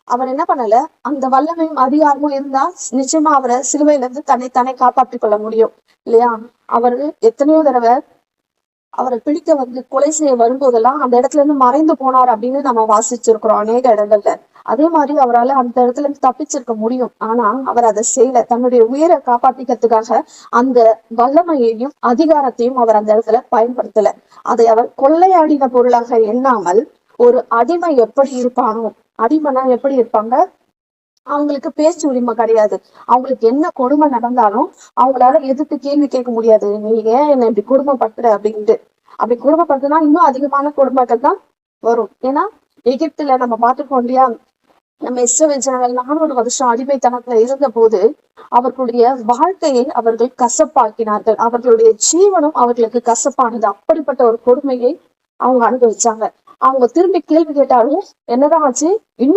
அவர் என்ன பண்ணல, அந்த வல்லமையும் அதிகாரமும் இருந்தா நிச்சயமா அவரை சிலுவையில இருந்து தன்னை காப்பாற்றிக் கொள்ள முடியும் இல்லையா? அவரு எத்தனையோ தடவை அவரை பிடிக்க வந்து கொலை செய்ய வரும்போதெல்லாம் அந்த இடத்துல இருந்து மறைந்து போனார் அப்படின்னு நம்ம வாசிச்சிருக்கிறோம் அநேக இடங்கள்ல. அதே மாதிரி அவரால் அந்த இடத்துல இருந்து தப்பிச்சிருக்க முடியும். ஆனா அவர் அதை செய்யல. தன்னுடைய உயிரை காப்பாத்திக்கிறதுக்காக அந்த வல்லமையையும் அதிகாரத்தையும் அவர் அந்த இடத்துல பயன்படுத்தல. அதை அவர் கொள்ளையாடின பொருளாக எண்ணாமல், ஒரு அடிமை எப்படி இருப்பானோ, அடிமைனா எப்படி இருப்பாங்க, அவங்களுக்கு பேச்சு உரிமை கிடையாது. அவங்களுக்கு என்ன கொடுமை நடந்தாலும் அவங்களால எதிர்த்து கேள்வி கேட்க முடியாது. நீ ஏன் என்ன இப்படி கொடுமைப்படுத்துற அப்படின்ட்டு. அப்படி கொடுமைப்படுத்தினா இன்னும் அதிகமான கொடுமைகள் தான் வரும். ஏன்னா எகிப்துல நம்ம பார்த்துருக்கோம் இல்லையா? நம்ம இஸ்ரவேல் ஜனங்கள் 400 வருஷம் அடிமைத்தனத்துல இருந்த போது அவர்களுடைய வாழ்க்கையை அவர்கள் கசப்பாக்கினார்கள். அவர்களுடைய ஜீவனும் அவர்களுக்கு கசப்பானது. அப்படிப்பட்ட ஒரு கொடுமையை அவங்க அனுபவிச்சாங்க. அவங்க திரும்பி கேள்வி கேட்டாலும் என்னதான் ஆச்சு? இன்னும்